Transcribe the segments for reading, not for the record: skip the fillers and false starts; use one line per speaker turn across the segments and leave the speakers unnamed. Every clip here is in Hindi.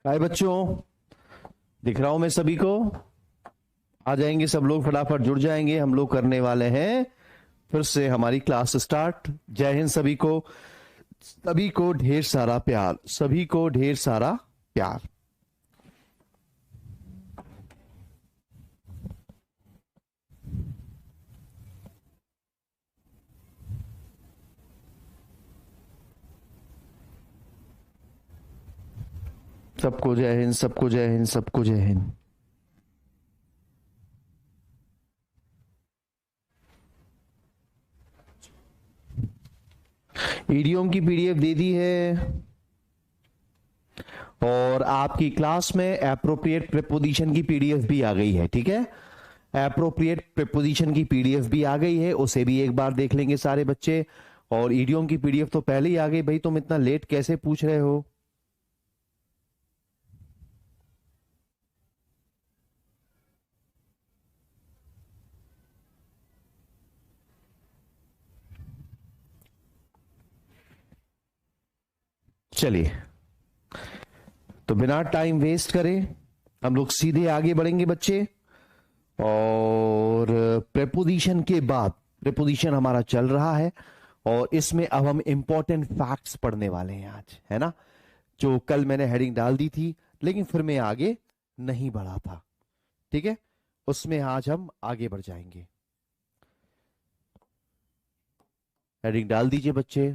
हाय बच्चों, दिख रहा हूं मैं सभी को। आ जाएंगे सब लोग, फटाफट जुड़ जाएंगे। हम लोग करने वाले हैं फिर से हमारी क्लास स्टार्ट। जय हिंद सभी को। सभी को ढेर सारा प्यार, सभी को ढेर सारा प्यार। सबको जय हिंद, सबको जय हिंद, सबको जय हिंद। ईडियम की पीडीएफ दे दी है और आपकी क्लास में एप्रोप्रिएट प्रीपोजिशन की पीडीएफ भी आ गई है। ठीक है, एप्रोप्रिएट प्रीपोजिशन की पीडीएफ भी आ गई है, उसे भी एक बार देख लेंगे सारे बच्चे। और ईडियम की पीडीएफ तो पहले ही आ गई। भाई तुम इतना लेट कैसे पूछ रहे हो? चलिए, तो बिना टाइम वेस्ट करे हम लोग सीधे आगे बढ़ेंगे बच्चे। और प्रेपोजिशन के बाद, प्रेपोजिशन हमारा चल रहा है और इसमें अब हम इंपॉर्टेंट फैक्ट्स पढ़ने वाले हैं आज, है ना। जो कल मैंने हेडिंग डाल दी थी लेकिन फिर मैं आगे नहीं बढ़ा था। ठीक है, उसमें आज हम आगे बढ़ जाएंगे। हेडिंग डाल दीजिए बच्चे।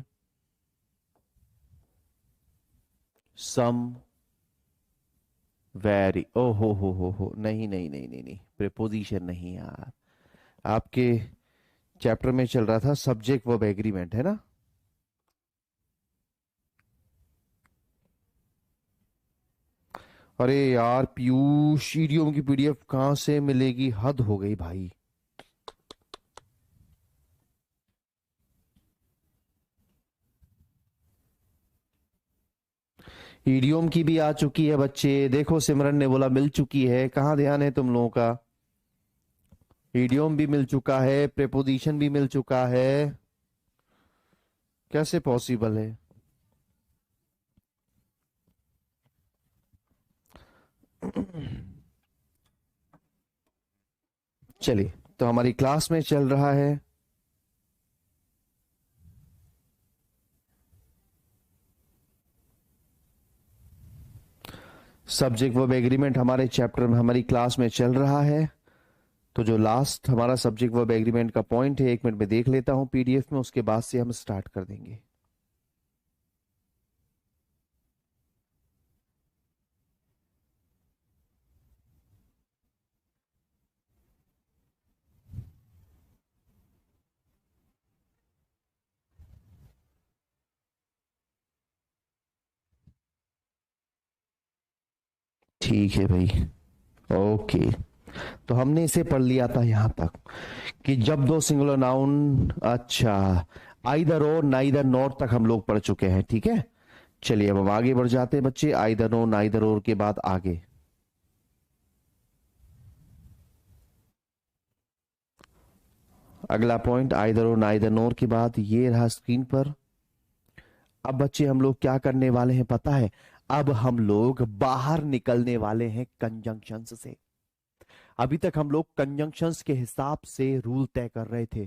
सम वेरी, ओ हो, नहीं नहीं नहीं नहीं नहीं, प्रेपोजिशन नहीं यार। आपके चैप्टर में चल रहा था सब्जेक्ट वर्ब एग्रीमेंट, है ना। अरे यार पीयूष, ईडियम की पीडीएफ कहां से मिलेगी? हद हो गई भाई। ईडियम की भी आ चुकी है बच्चे, देखो सिमरन ने बोला मिल चुकी है। कहाँ ध्यान है तुम लोगों का? ईडियम भी मिल चुका है, प्रेपोजिशन भी मिल चुका है। कैसे पॉसिबल है? चलिए, तो हमारी क्लास में चल रहा है सब्जेक्ट वर्ब एग्रीमेंट। हमारे चैप्टर में, हमारी क्लास में चल रहा है। तो जो लास्ट हमारा सब्जेक्ट वर्ब एग्रीमेंट का पॉइंट है, 1 मिनट में देख लेता हूं पीडीएफ में, उसके बाद से हम स्टार्ट कर देंगे। ठीक है भाई, ओके। तो हमने इसे पढ़ लिया था यहां तक कि जब दो सिंगुलर नाउन, अच्छा, आइदर और नाइदर नॉर तक हम लोग पढ़ चुके हैं। ठीक है, चलिए अब हम आगे बढ़ जाते हैं बच्चे। आइदर और नाइदर और के बाद आगे अगला पॉइंट आइदर और नाइदर नॉर के बाद ये रहा स्क्रीन पर। अब बच्चे हम लोग क्या करने वाले हैं पता है? अब हम लोग बाहर निकलने वाले हैं कंजंक्शंस से। अभी तक हम लोग कंजंक्शंस के हिसाब से रूल तय कर रहे थे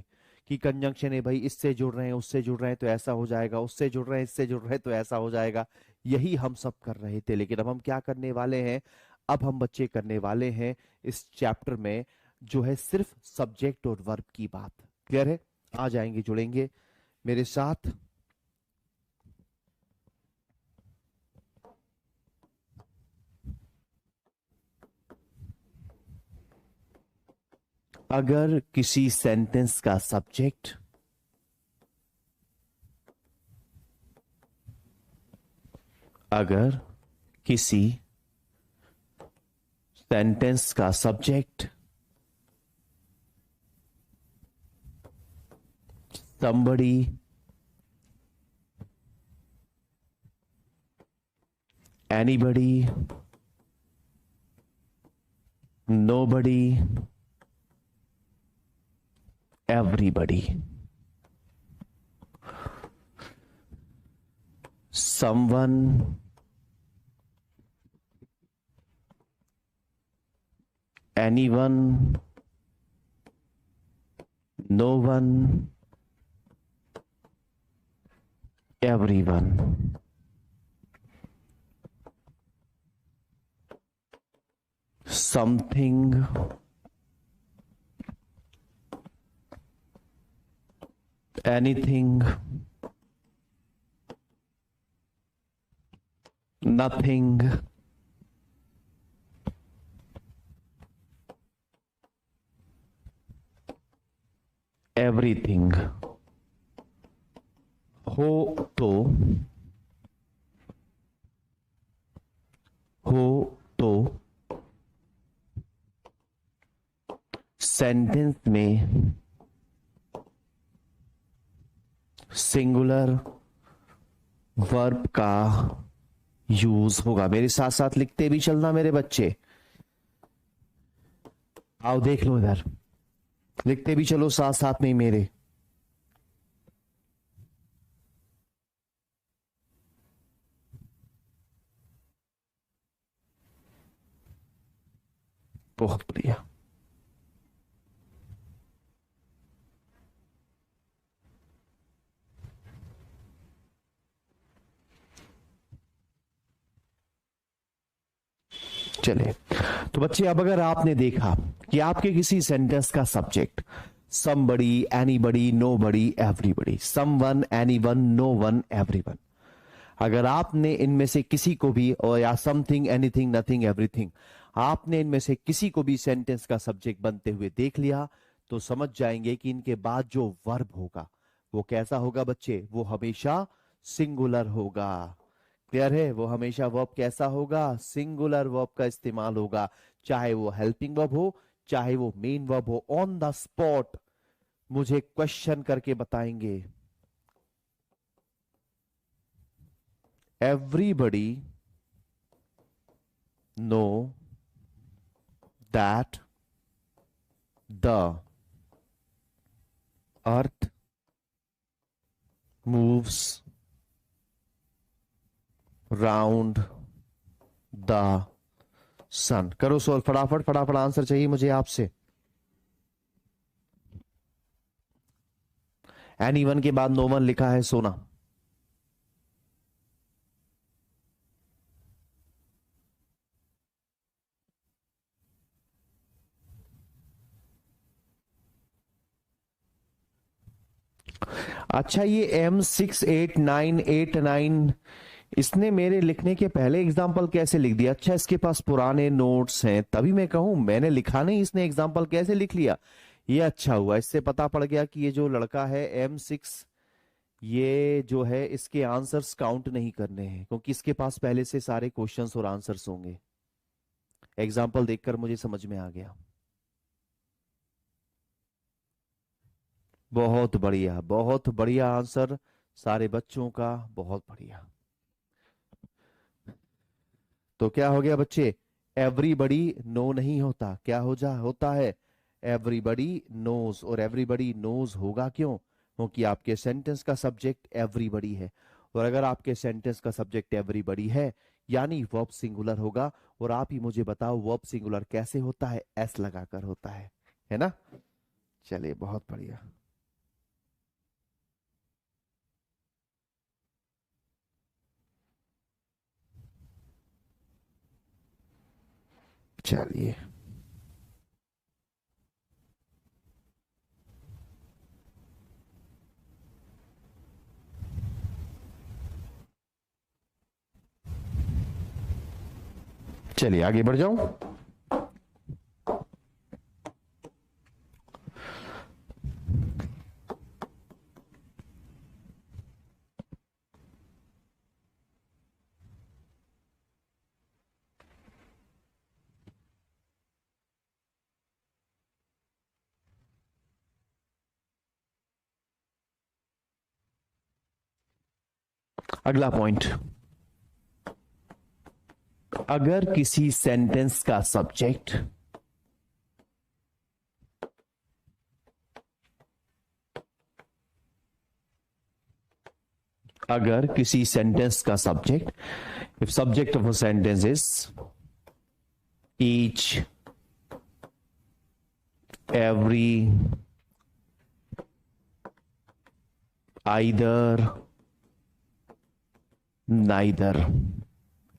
कि कंजंक्शन है भाई, इससे जुड़ रहे हैं उससे जुड़ रहे हैं तो ऐसा हो जाएगा, उससे जुड़ रहे हैं इससे जुड़ रहे हैं तो ऐसा हो जाएगा। यही हम सब कर रहे थे। लेकिन अब हम क्या करने वाले हैं? अब हम बच्चे करने वाले हैं इस चैप्टर में जो है सिर्फ सब्जेक्ट और वर्ब की बात। क्लियर है? आ जाएंगे, जुड़ेंगे मेरे साथ। अगर किसी सेंटेंस का सब्जेक्ट, अगर किसी सेंटेंस का subject somebody anybody, nobody, everybody. Someone, anyone, no one, everyone. Something, anything, nothing, everything. हो तो, हो तो सेंटेंस में सिंगुलर वर्ब का यूज होगा। मेरे साथ साथ लिखते भी चलना मेरे बच्चे, आओ देख लो इधर, लिखते भी चलो साथ साथ में ही मेरे। बहुत बढ़िया। चले तो बच्चे, अब अगर आपने देखा कि आपके किसी सेंटेंस का subject somebody, anybody, nobody, everybody, someone, anyone, known, everyone, अगर आपने इनमें से किसी को भी, और या समथिंग, एनीथिंग, नथिंग, एवरीथिंग, आपने इनमें से किसी को भी सेंटेंस का सब्जेक्ट बनते हुए देख लिया, तो समझ जाएंगे कि इनके बाद जो वर्ब होगा वो कैसा होगा बच्चे, वो हमेशा सिंगुलर होगा। क्लियर है? वो हमेशा वर्ब कैसा होगा, सिंगुलर वर्ब का इस्तेमाल होगा, चाहे वो हेल्पिंग वर्ब हो, चाहे वो मेन वर्ब हो। ऑन द स्पॉट मुझे क्वेश्चन करके बताएंगे, everybody know that the earth moves round the sun. करो सोल्व फटाफट, फटाफट आंसर चाहिए मुझे आपसे। एनीवन के बाद नो वन लिखा है सोना। अच्छा, ये M6889 इसने मेरे लिखने के पहले एग्जाम्पल कैसे लिख दिया? अच्छा, इसके पास पुराने नोट्स हैं, तभी मैं कहूं मैंने लिखा नहीं, इसने एग्जाम्पल कैसे लिख लिया? ये अच्छा हुआ, इससे पता पड़ गया कि ये जो लड़का है M6, ये जो है इसके आंसर्स काउंट नहीं करने हैं, क्योंकि इसके पास पहले से सारे क्वेश्चंस और आंसर्स होंगे। एग्जाम्पल देखकर मुझे समझ में आ गया। बहुत बढ़िया आंसर सारे बच्चों का, बहुत बढ़िया। तो क्या हो गया बच्चे, एवरीबडी नो नहीं होता, क्या होता है, एवरीबडी नोज। और एवरीबडी नोज होगा क्यों? क्योंकि आपके सेंटेंस का सब्जेक्ट एवरीबडी है, और अगर आपके सेंटेंस का सब्जेक्ट एवरीबडी है यानी वर्ब सिंगुलर होगा। और आप ही मुझे बताओ वर्ब सिंगुलर कैसे होता है? एस लगाकर होता है ना? चलिए, बहुत बढ़िया। चलिए, चलिए आगे बढ़ जाऊं। अगला पॉइंट, अगर किसी सेंटेंस का सब्जेक्ट अगर किसी सेंटेंस का subject, if subject of a sentence is each, every, either, neither,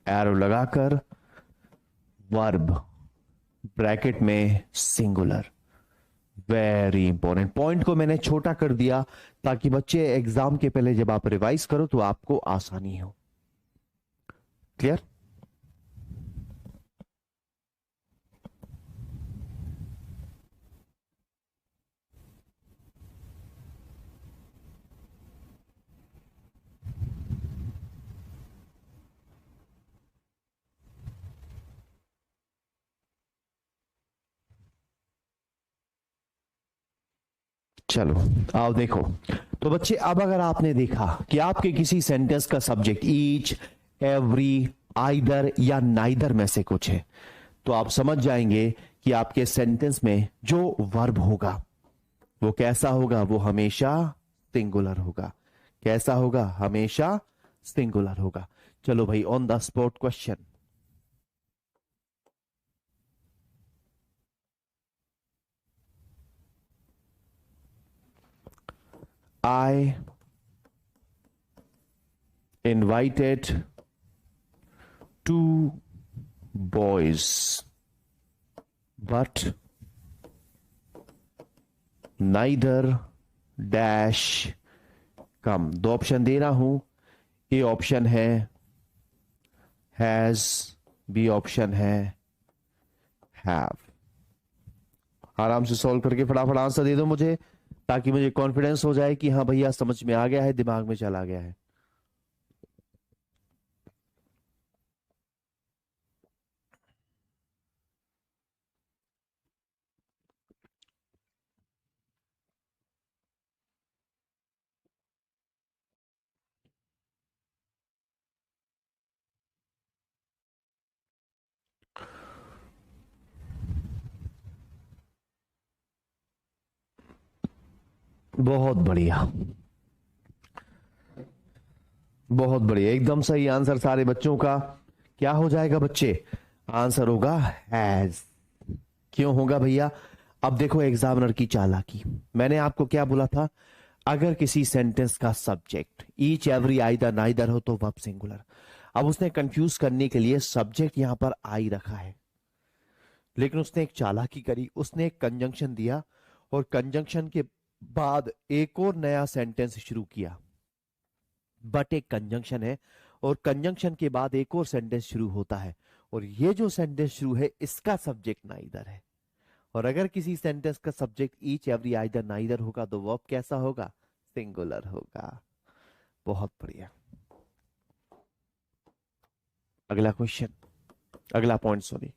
arrow लगाकर, वर्ब ब्रैकेट में सिंगुलर। वेरी इंपॉर्टेंट पॉइंट को मैंने छोटा कर दिया ताकि बच्चे एग्जाम के पहले जब आप रिवाइज करो तो आपको आसानी हो। क्लियर? चलो आओ देखो। तो बच्चे अब अगर आपने देखा कि आपके किसी सेंटेंस का सब्जेक्ट ईच, एवरी, आइदर या नाइदर में से कुछ है, तो आप समझ जाएंगे कि आपके सेंटेंस में जो वर्ब होगा वो कैसा होगा, वो हमेशा सिंगुलर होगा। कैसा होगा? हमेशा सिंगुलर होगा। चलो भाई on the spot question. I invited two boys, but neither dash come। दो ऑप्शन दे रहा हूं। ए ऑप्शन है हैज, बी ऑप्शन है हैव। आराम से सॉल्व करके फटाफट आंसर दे दो मुझे, ताकि मुझे कॉन्फिडेंस हो जाए कि हाँ भैया समझ में आ गया है, दिमाग में चला गया है। बहुत बढ़िया, बहुत बढ़िया, एकदम सही आंसर सारे बच्चों का। क्या हो जाएगा बच्चे? आंसर होगा हैज। क्यों होगा भैया? अब देखो एग्जामिनर की चालाकी। मैंने आपको क्या बोला था? अगर किसी सेंटेंस का subject each, every, either, neither हो तो वर्ब सिंगुलर। अब उसने कंफ्यूज करने के लिए सब्जेक्ट यहां पर आई रखा है, लेकिन उसने एक चालाकी करी, उसने एक कंजंक्शन दिया और कंजंक्शन के बाद एक और नया सेंटेंस शुरू किया। बट एक कंजंक्शन है और कंजंक्शन के बाद एक और सेंटेंस शुरू होता है, और ये जो सेंटेंस शुरू है इसका सब्जेक्ट नाइदर है। और अगर किसी सेंटेंस का subject each, every, either, neither होगा तो वर्ब कैसा होगा? सिंगुलर होगा। बहुत बढ़िया। अगला क्वेश्चन, अगला point, sorry.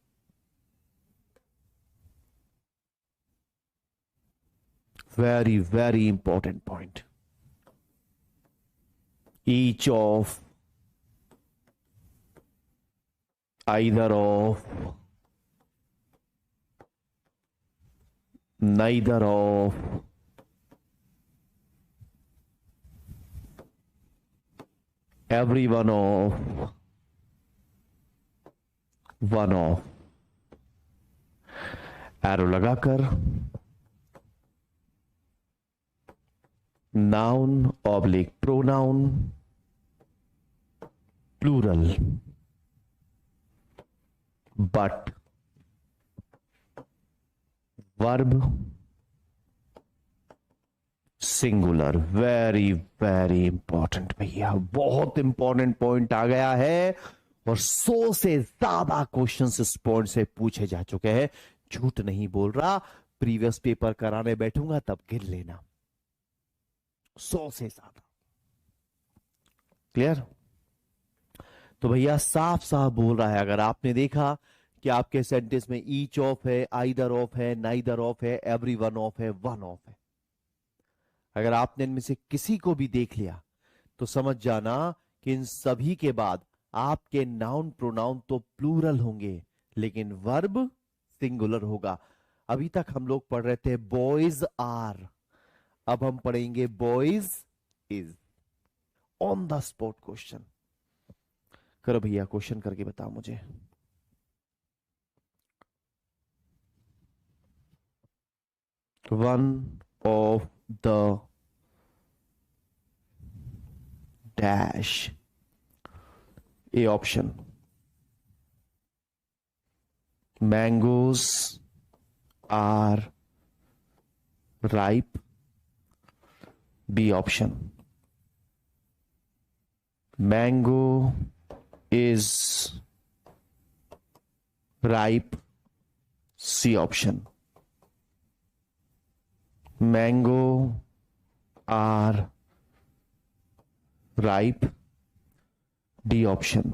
Very very important point. Each of, either of, neither of, every one of, one of। Arrow लगाकर noun oblique pronoun plural, but verb singular. Very very important भैया, बहुत इंपॉर्टेंट पॉइंट आ गया है, और 100 से ज्यादा क्वेश्चंस इस पॉइंट से पूछे जा चुके हैं। झूठ नहीं बोल रहा, प्रीवियस पेपर कराने बैठूंगा तब गिन लेना, 100 से ज्यादा। क्लियर? तो भैया साफ साफ बोल रहा है, अगर आपने देखा कि आपके सेंटेंस में ईच ऑफ है, आइदर ऑफ है, नाइदर ऑफ है, एवरी वन ऑफ है, वन ऑफ है, अगर आपने इनमें से किसी को भी देख लिया तो समझ जाना कि इन सभी के बाद आपके नाउन प्रोनाउन तो प्लूरल होंगे लेकिन वर्ब सिंगुलर होगा। अभी तक हम लोग पढ़ रहे थे बॉयज आर, अब हम पढ़ेंगे boys is. On the spot question करो भैया, क्वेश्चन करके बताओ मुझे। One of the dash, A option mangoes are ripe, B option mango is ripe, C option mango are ripe, D option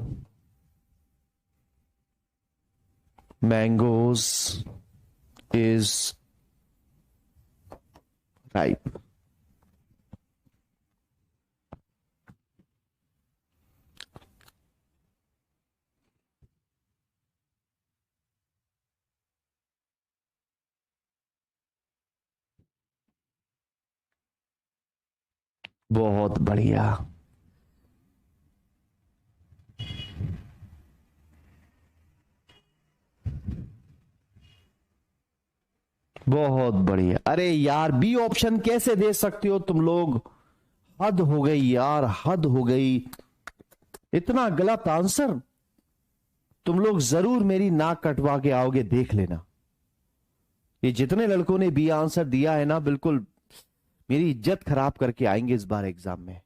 mangoes is ripe. बहुत बढ़िया, बहुत बढ़िया। अरे यार बी ऑप्शन कैसे दे सकते हो तुम लोग, हद हो गई यार, हद हो गई। इतना गलत आंसर, तुम लोग जरूर मेरी नाक कटवा के आओगे, देख लेना। ये जितने लड़कों ने बी आंसर दिया है ना, बिल्कुल मेरी इज्जत खराब करके आएंगे इस बार एग्जाम में।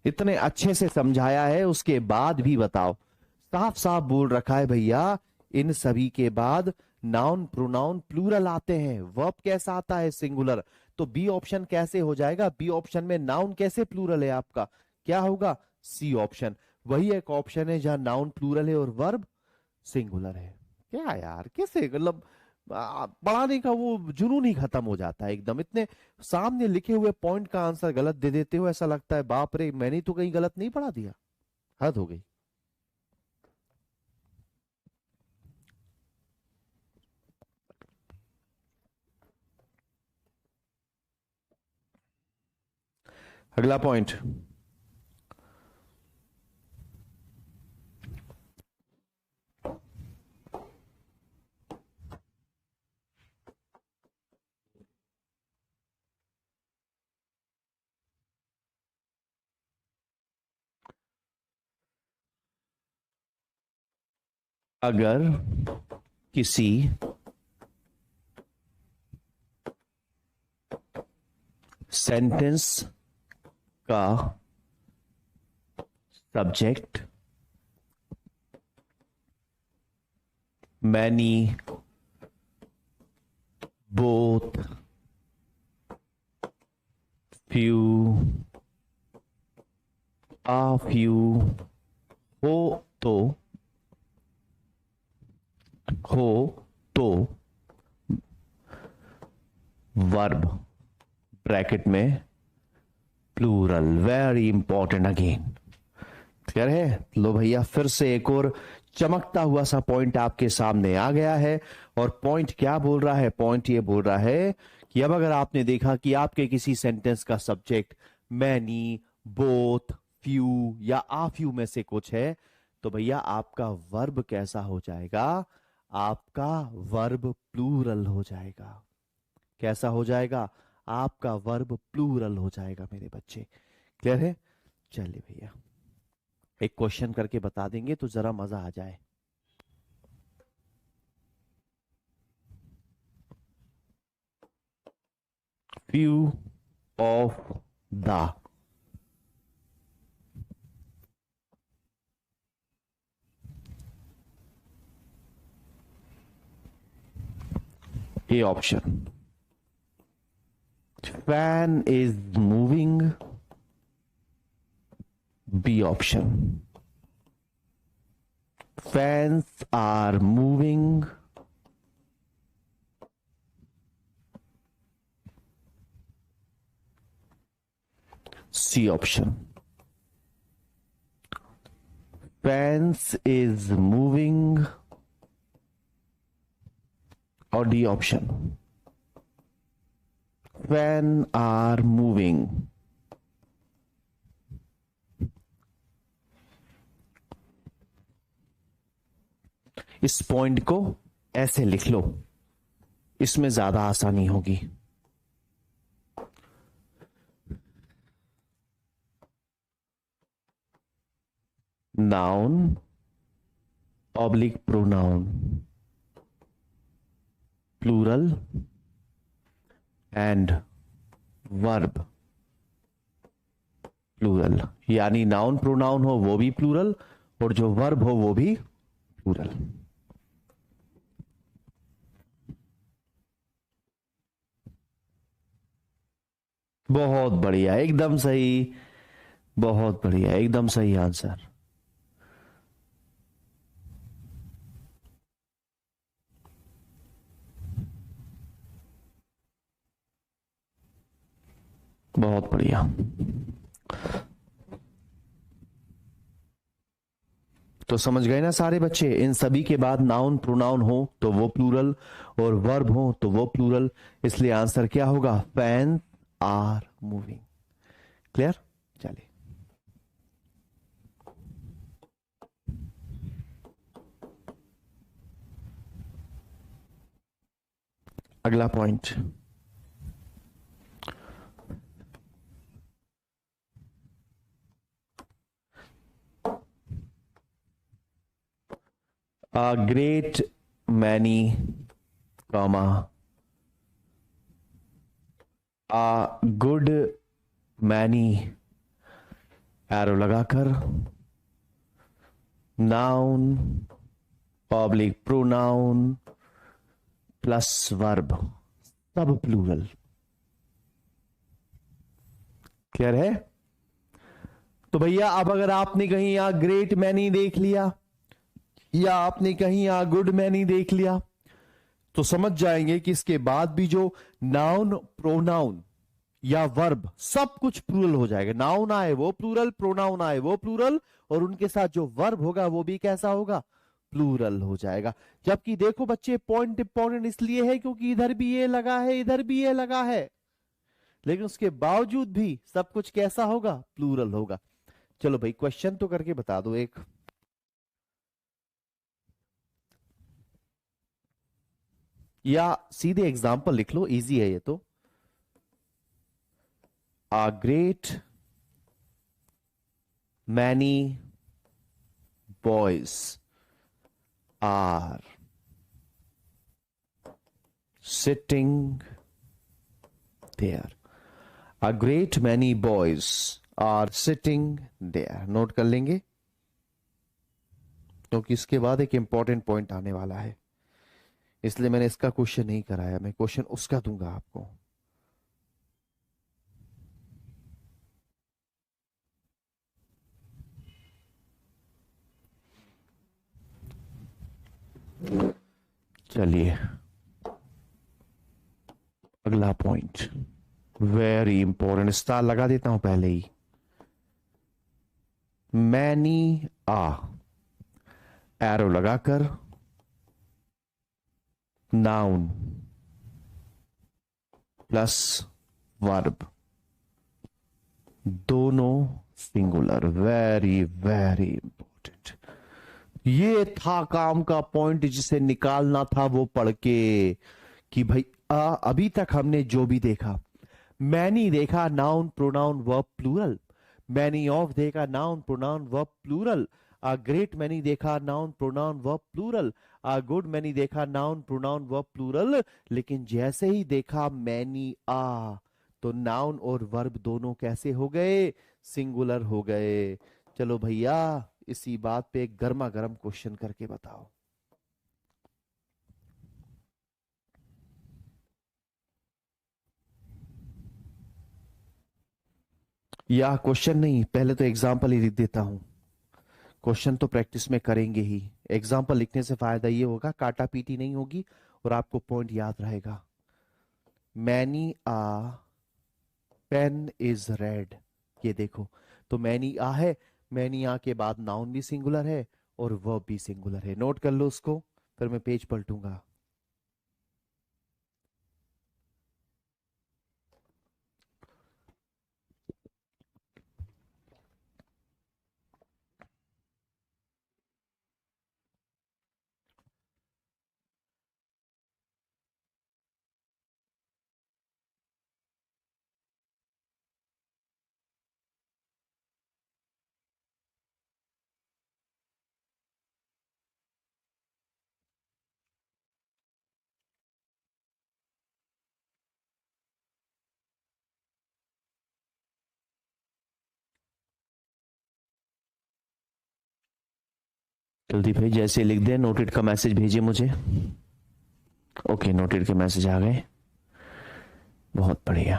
इतने अच्छे से समझाया है उसके बाद भी बताओ, साफ साफ बोल रखा है भैया इन सभी के बाद नाउन प्रोनाउन प्लूरल आते हैं, वर्ब कैसा आता है सिंगुलर। तो बी ऑप्शन कैसे हो जाएगा, बी ऑप्शन में नाउन कैसे प्लूरल है आपका, क्या होगा, सी ऑप्शन। वही एक ऑप्शन है जहां नाउन प्लूरल है और वर्ब सिंगुलर है। क्या यार, कैसे मतलब पढ़ाने का वो जुनून ही खत्म हो जाता है एकदम। इतने सामने लिखे हुए पॉइंट का आंसर गलत दे देते हो, ऐसा लगता है बाप रे मैंने तो कहीं गलत नहीं पढ़ा दिया। हद हो गई। अगला पॉइंट, अगर किसी सेंटेंस का subject many, both, few, a few हो तो हो तो वर्ब ब्रैकेट में plural, very important again. Clear है। लो भैया फिर से एक और चमकता हुआ सा पॉइंट आपके सामने आ गया है। और पॉइंट क्या बोल रहा है, पॉइंट ये बोल रहा है कि अब अगर आपने देखा कि आपके किसी सेंटेंस का सब्जेक्ट मैनी, बोथ, फ्यू या आ फ्यू में से कुछ है, तो भैया आपका वर्ब कैसा हो जाएगा, आपका वर्ब प्लूरल हो जाएगा। कैसा हो जाएगा, आपका वर्ब प्लूरल हो जाएगा मेरे बच्चे। क्लियर है। चलिए भैया एक क्वेश्चन करके बता देंगे तो जरा मजा आ जाए। Few of the, A option fan is moving, B option fans are moving, C option, fence is moving, और D option, fan are moving। इस पॉइंट को ऐसे लिख लो, इसमें ज्यादा आसानी होगी। Noun oblique pronoun, plural and verb plural, यानी नाउन प्रोनाउन हो वो भी प्लूरल और जो वर्ब हो वो भी प्लूरल। बहुत बढ़िया, एकदम सही, बहुत बढ़िया, एकदम सही आंसर। बहुत बढ़िया। तो समझ गए ना सारे बच्चे, इन सभी के बाद नाउन प्रोनाउन हो तो वो प्लूरल और वर्ब हो तो वो प्लूरल, इसलिए आंसर क्या होगा, फैन आर मूविंग। क्लियर? चलिए अगला point, a great many comma a good many arrow लगाकर noun public pronoun plus verb सब प्लूरल। क्लियर है? तो भैया अब अगर आपने कहीं यहां ग्रेट मैनी देख लिया या आपने कहीं यहां गुड मैनी देख लिया तो समझ जाएंगे कि इसके बाद भी जो नाउन प्रोनाउन या वर्ब सब कुछ प्लूरल हो जाएगा। नाउन आए वो प्लूरल, प्रोनाउन आए वो प्लूरल, और उनके साथ जो वर्ब होगा वो भी कैसा होगा, प्लूरल हो जाएगा। जबकि देखो बच्चे, पॉइंट इंपॉर्टेंट इसलिए है क्योंकि इधर भी ये लगा है, इधर भी ये लगा है, लेकिन उसके बावजूद भी सब कुछ कैसा होगा, प्लूरल होगा। चलो भाई क्वेश्चन तो करके बता दो एक। या सीधे एग्जाम्पल लिख लो, इजी है ये तो। A great many boys are sitting there. A great many boys are sitting there. Note कर लेंगे क्योंकि इसके बाद एक इंपॉर्टेंट पॉइंट आने वाला है, इसलिए मैंने इसका क्वेश्चन नहीं कराया, मैं क्वेश्चन उसका दूंगा आपको। चलिए अगला पॉइंट, वेरी इंपॉर्टेंट, स्टार लगा देता हूं पहले ही। मैनी आ एरो लगाकर नाउन प्लस वर्ब दोनों सिंगुलर, वेरी वेरी इंपॉर्टेंट। ये था काम का पॉइंट जिसे निकालना था वो पढ़ के कि भाई अभी तक हमने जो भी देखा, मैनी देखा noun pronoun verb plural, many of देखा noun pronoun verb plural, a great many देखा noun pronoun verb plural, a good many देखा नाउन प्रोनाउन वर्ब प्लूरल, लेकिन जैसे ही देखा मैनी आ तो नाउन और वर्ब दोनों कैसे हो गए, सिंगुलर हो गए। चलो भैया इसी बात पे एक गर्मा गर्म क्वेश्चन करके बताओ। या क्वेश्चन नहीं, पहले तो एग्जाम्पल ही लिख देता हूं, क्वेश्चन तो प्रैक्टिस में करेंगे ही, एग्जाम्पल लिखने से फायदा ये होगा काटा पीटी नहीं होगी और आपको पॉइंट याद रहेगा। Many a pen is red, ये देखो, तो मैनी आ है, मैनी आ के बाद नाउन भी सिंगुलर है और वर्ब भी सिंगुलर है। नोट कर लो उसको, फिर मैं पेज पलटूंगा। जल्दी भाई, जैसे लिख दे नोटेड का मैसेज भेजिए मुझे। ओके, नोटेड के मैसेज आ गए, बहुत बढ़िया।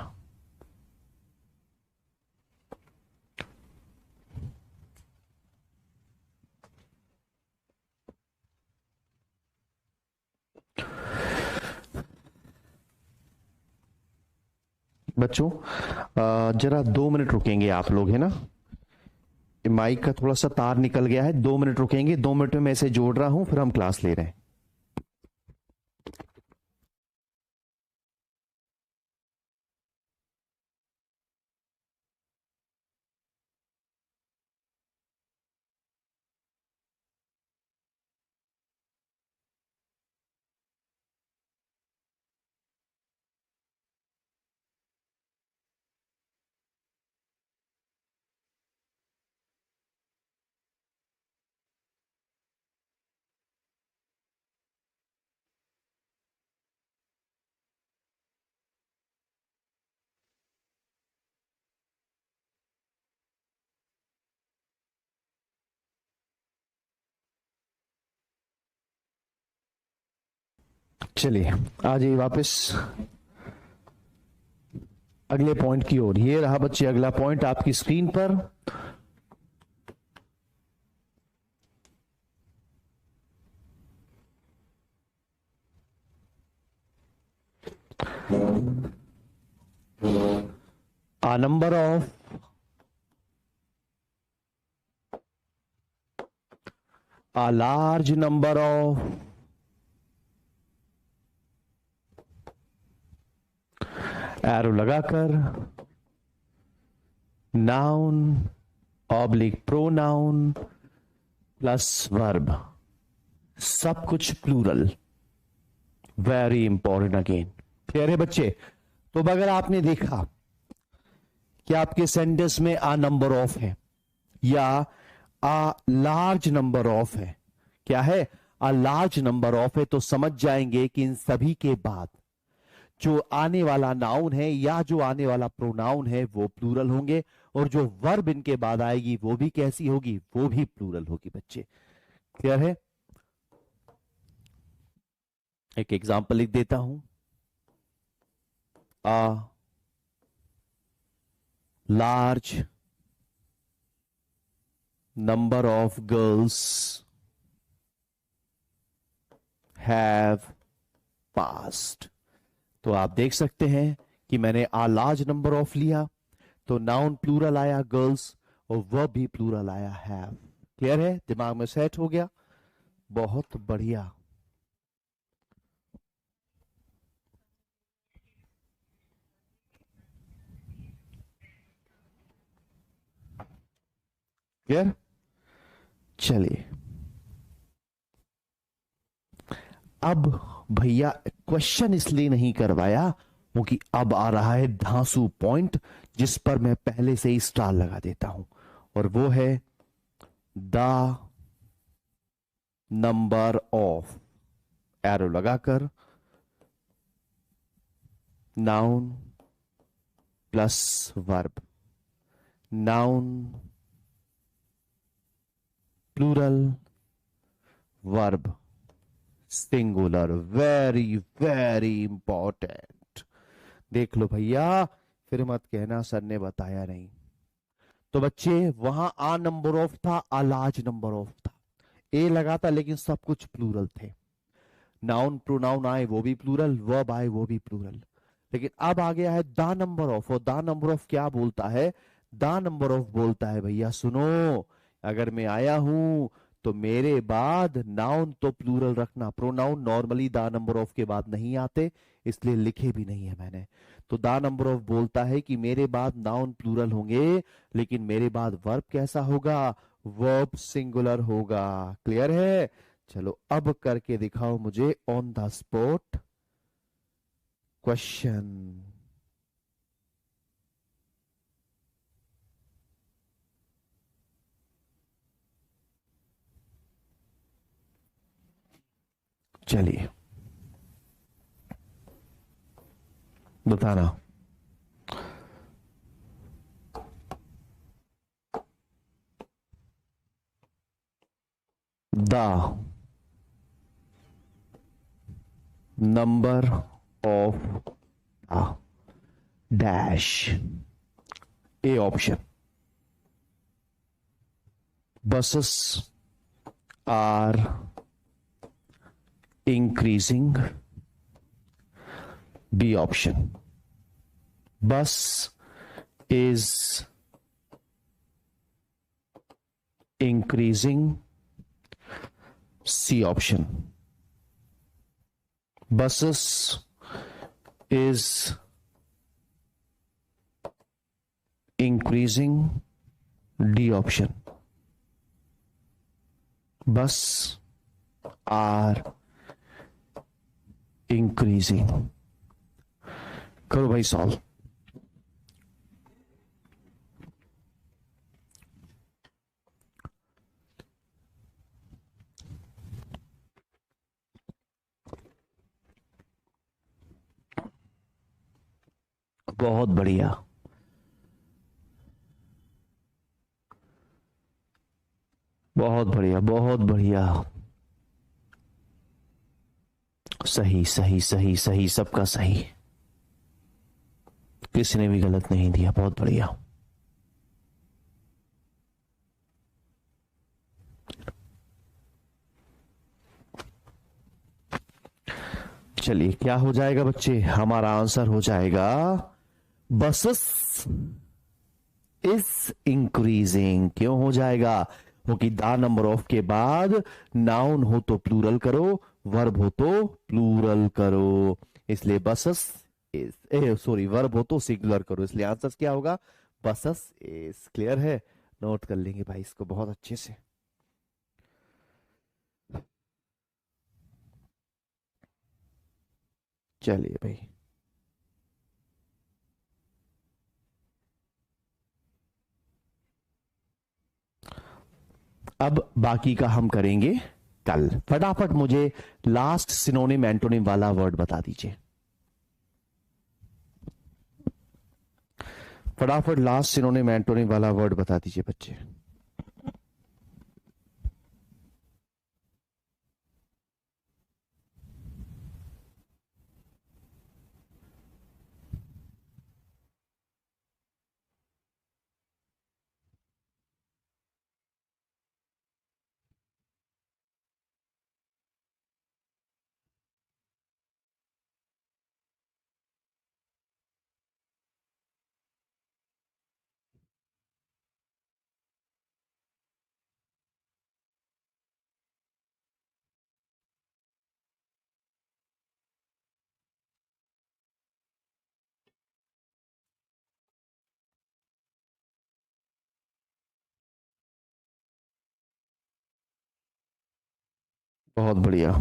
बच्चों जरा 2 मिनट रुकेंगे आप लोग, है ना। माइक का थोड़ा सा तार निकल गया है, 2 मिनट रुकेंगे, 2 मिनट में मैं इसे जोड़ रहा हूं, फिर हम क्लास ले रहे हैं। चलिए आ जाइए वापस अगले पॉइंट की ओर। ये रहा बच्चे अगला पॉइंट आपकी स्क्रीन पर। A number of a large number of arrow लगाकर noun oblique pronoun plus verb, सब कुछ plural. Very important again, clear है बच्चे। तो अगर आपने देखा कि आपके सेंटेंस में आ नंबर ऑफ है या आ लार्ज नंबर ऑफ है, क्या है, आ लार्ज नंबर ऑफ है, तो समझ जाएंगे कि इन सभी के बाद जो आने वाला नाउन है या जो आने वाला प्रोनाउन है वो प्लूरल होंगे, और जो वर्ब इनके बाद आएगी वो भी कैसी होगी, वो भी प्लूरल होगी बच्चे। क्लियर है। एक एग्जांपल लिख देता हूं, a large number of girls have passed. तो आप देख सकते हैं कि मैंने आ लार्ज नंबर ऑफ लिया तो नाउन प्लूरल आया गर्ल्स, और वर्ब भी प्लूरल आया हैव। क्लियर है, दिमाग में सेट हो गया, बहुत बढ़िया। क्लियर। चलिए अब भैया क्वेश्चन इसलिए नहीं करवाया क्योंकि अब आ रहा है धांसू पॉइंट, जिस पर मैं पहले से ही स्टार लगा देता हूं, और वो है द नंबर ऑफ, एरो लगाकर noun plus verb, noun plural verb singular. Very very important. देख लो भैया, फिर मत कहना सर ने बताया नहीं। तो बच्चे वहां आ नंबर ऑफ था, आ लार्ज नंबर ऑफ था, ए लगा था, लेकिन सब कुछ प्लूरल थे। नाउन प्रोनाउन आए वो भी प्लूरल, वर्ब आए वो भी प्लूरल। लेकिन अब आ गया है द नंबर ऑफ, और द नंबर ऑफ क्या बोलता है, द नंबर ऑफ बोलता है भैया सुनो, अगर मैं आया हूं तो मेरे बाद नाउन तो प्लूरल रखना। Pronoun normally the number of के बाद नहीं आते, इसलिए लिखे भी नहीं है मैंने। तो द नंबर ऑफ बोलता है कि मेरे बाद नाउन प्लूरल होंगे, लेकिन मेरे बाद वर्ब कैसा होगा? वर्ब सिंगुलर होगा। क्लियर है? चलो अब करके दिखाओ मुझे ऑन द स्पॉट क्वेश्चन। चलिए बताना। The number of dash, A option, buses are increasing, B option, bus is increasing, C option, buses is increasing, D option, bus are increasing। करो भाई सॉल्व। बहुत बढ़िया, बहुत बढ़िया, बहुत बढ़िया। सही सही सही सही, सबका सही, किसी ने भी गलत नहीं दिया। बहुत बढ़िया। चलिए क्या हो जाएगा बच्चे? हमारा आंसर हो जाएगा बसेस इज इंक्रीजिंग। क्यों हो जाएगा? क्योंकि द नंबर ऑफ के बाद नाउन हो तो प्लूरल करो, वर्ब हो तो प्लूरल करो, इसलिए बसेस इज, सॉरी वर्ब हो तो सिंगुलर करो, इसलिए आंसर क्या होगा? Buses is. क्लियर है? नोट कर लेंगे भाई इसको बहुत अच्छे से। चलिए भाई, अब बाकी का हम करेंगे कल। फटाफट मुझे लास्ट सिनोनिम एंटोनिम वाला वर्ड बता दीजिए। फटाफट लास्ट सिनोनिम एंटोनिम वाला वर्ड बता दीजिए बच्चे। बहुत बढ़िया।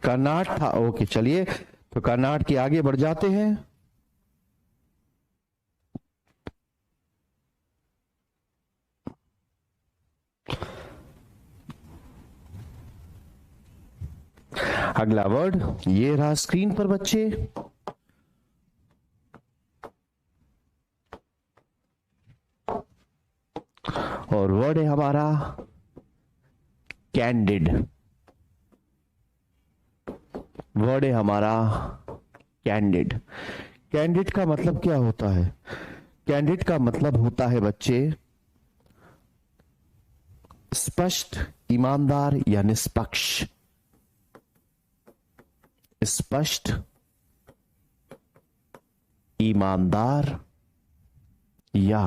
कर्नाट था, ओके। चलिए तो कर्नाट के आगे बढ़ जाते हैं। अगला वर्ड ये रहा स्क्रीन पर बच्चे, और वर्ड है हमारा कैंडिड। वर्ड है हमारा कैंडिड। कैंडिड का मतलब क्या होता है? कैंडिड का मतलब होता है बच्चे स्पष्ट, ईमानदार या निष्पक्ष। स्पष्ट, ईमानदार या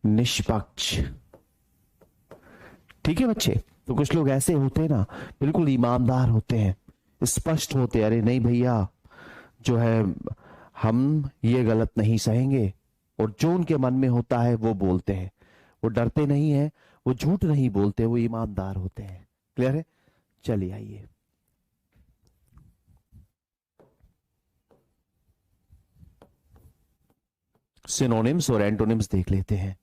निष्पक्ष। ठीक है बच्चे, तो कुछ लोग ऐसे होते हैं ना, बिल्कुल ईमानदार होते हैं, स्पष्ट होते हैं, अरे नहीं भैया जो है हम ये गलत नहीं सहेंगे, और जो उनके मन में होता है वो बोलते हैं, वो डरते नहीं है, वो झूठ नहीं बोलते, वो ईमानदार होते हैं। क्लियर है? चलिए आइए, सिनोनिम्स और एंटोनिम्स देख लेते हैं।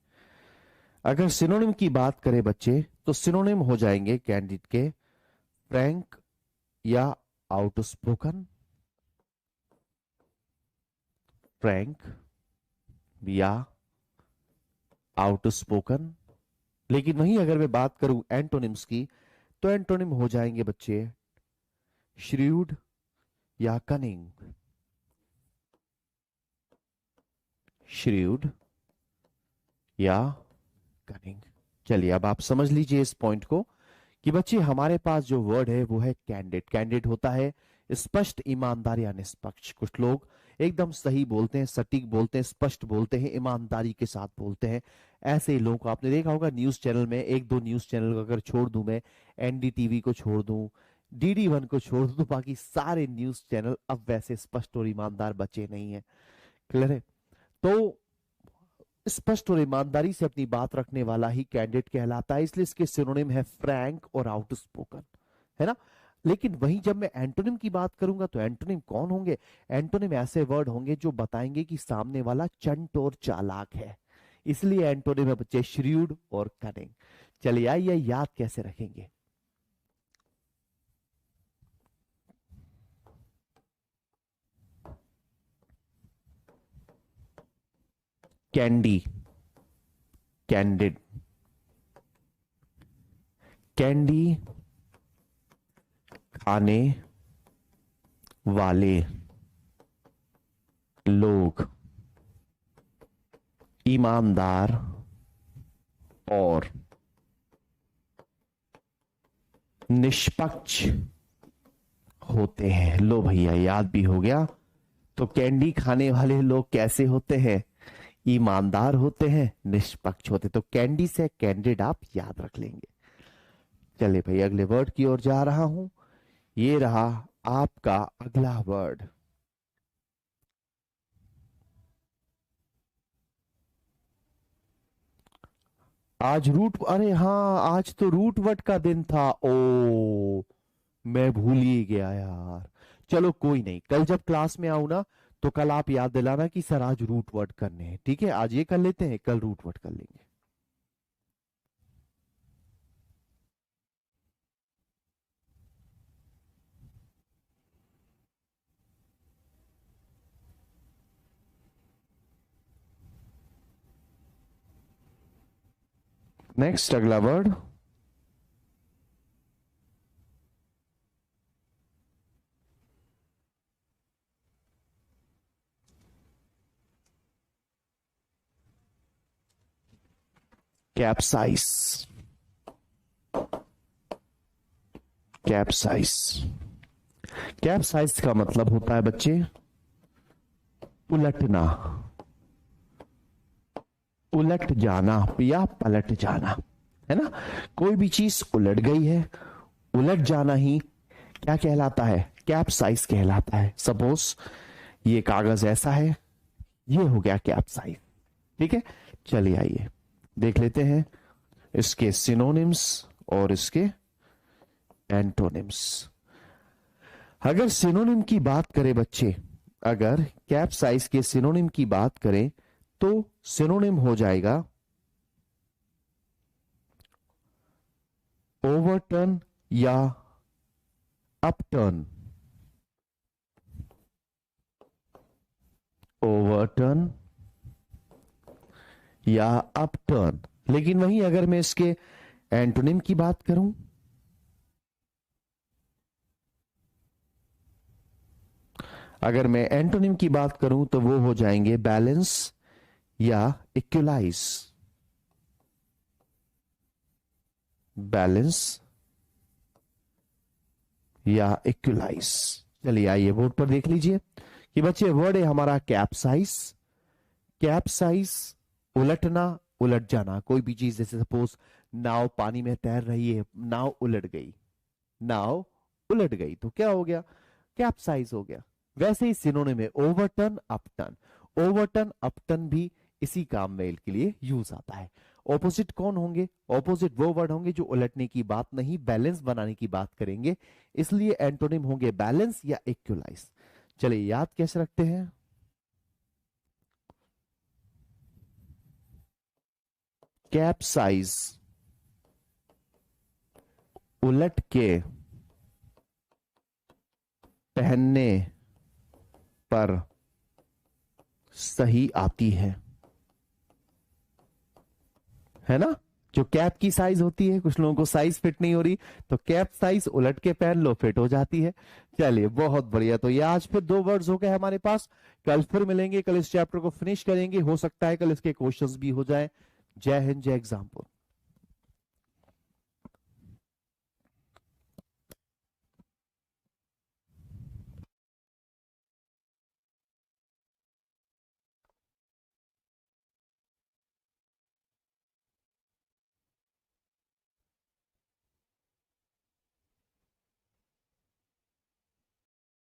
अगर सिनोनिम की बात करें बच्चे, तो सिनोनिम हो जाएंगे कैंडिड के फ्रैंक या आउटस्पोकन, फ्रैंक या आउटस्पोकन। लेकिन वहीं अगर मैं बात करूं एंटोनिम्स की, तो एंटोनिम हो जाएंगे बच्चे श्रीव्ड या कनिंग, श्रीव्ड या कनिंग। चलिए अब आप समझ लीजिए इस पॉइंट को कि बच्चे हमारे पास जो वर्ड है वो है कैंडिड। कैंडिड होता है स्पष्ट, ईमानदार या निष्पक्ष। कुछ लोग एकदम सही बोलते हैं, सटीक बोलते हैं, स्पष्ट बोलते हैं, ईमानदारी के साथ बोलते हैं। ऐसे लोगों को आपने देखा होगा न्यूज चैनल में, एक दो न्यूज चैनल को अगर छोड़ दूं मैं, एनडीटीवी को छोड़ दूं, डीडी1 को छोड़ दूं, तो बाकी सारे न्यूज चैनल अब वैसे स्पष्ट और ईमानदार बचे नहीं है। क्लियर है? तो स्पष्ट और ईमानदारी से अपनी बात रखने वाला ही कैंडिडेट कहलाता है, इसलिए इसके सिनोनिम है फ्रैंक और आउटस्पोकन, है ना। लेकिन वहीं जब मैं एंटोनिम की बात करूंगा, तो एंटोनिम कौन होंगे? एंटोनिम ऐसे वर्ड होंगे जो बताएंगे कि सामने वाला चंट और चालाक है, इसलिए एंटोनिम है बच्चे श्रीव्ड और कनिंग। चलिए आइए याद कैसे रखेंगे। कैंडी, कैंडिड, कैंडी खाने वाले लोग, ईमानदार और निष्पक्ष होते हैं। लो भैया याद भी हो गया। तो कैंडी खाने वाले लोग कैसे होते हैं? ईमानदार होते हैं, निष्पक्ष होते। तो कैंडी से कैंडिड आप याद रख लेंगे। चलिए भाई अगले वर्ड की ओर जा रहा हूं। ये रहा आपका अगला वर्ड। आज रूट, अरे हाँ आज तो रूट वर्ड का दिन था। ओ मैं भूल ही गया यार। चलो कोई नहीं, कल जब क्लास में आऊं ना, तो कल आप याद दिलाना कि सर आज रूट वर्ड करने हैं। ठीक है, आज ये कर लेते हैं, कल रूट वर्ड कर लेंगे। नेक्स्ट अगला वर्ड कैप्साइस, कैप्साइस। कैप्साइज का मतलब होता है बच्चे उलटना, उलट जाना या पलट जाना, है ना। कोई भी चीज उलट गई है, उलट जाना ही क्या कहलाता है? कैप्साइज कहलाता है। सपोज ये कागज ऐसा है, ये हो गया कैप्साइज। ठीक है, चलिए आइए देख लेते हैं इसके सिनोनिम्स और इसके एंटोनिम्स। अगर सिनोनिम की बात करें बच्चे, अगर कैप्साइज के सिनोनिम की बात करें, तो सिनोनिम हो जाएगा ओवरटर्न या अपटर्न, ओवरटर्न या अपटर्न। लेकिन वहीं अगर मैं इसके एंटोनिम की बात करूं, अगर मैं एंटोनिम की बात करूं, तो वो हो जाएंगे बैलेंस या इक्वलाइज, बैलेंस या इक्वलाइज। चलिए आइए बोर्ड पर देख लीजिए कि बच्चे वर्ड है हमारा कैप्साइज, कैप्साइज, उलटना, उलट जाना। कोई भी चीज, जैसे सपोज नाव पानी में तैर रही है, नाव उलट गई, नाव उलट गई तो क्या हो गया? कैप्साइज हो गया। वैसे ही सिनोनिम में ओवरटर्न, अपटर्न। ओवरटर्न, अपटर्न भी इसी काम में के लिए यूज आता है। ऑपोजिट कौन होंगे? ऑपोजिट वो वर्ड होंगे जो उलटने की बात नहीं, बैलेंस बनाने की बात करेंगे, इसलिए एंटोनिम होंगे बैलेंस या इक्वलाइज। चलिए याद कैसे रखते हैं? कैप्साइज, उलट के पहनने पर सही आती है ना? जो कैप की साइज होती है, कुछ लोगों को साइज फिट नहीं हो रही, तो कैप साइज उलट के पहन लो, फिट हो जाती है। चलिए बहुत बढ़िया। तो ये आज फिर 2 वर्ड्स हो गए हमारे पास। कल फिर मिलेंगे, कल इस चैप्टर को फिनिश करेंगे, हो सकता है कल इसके क्वेश्चंस भी हो जाए। जय हिंद, जय एग्जाम्पल।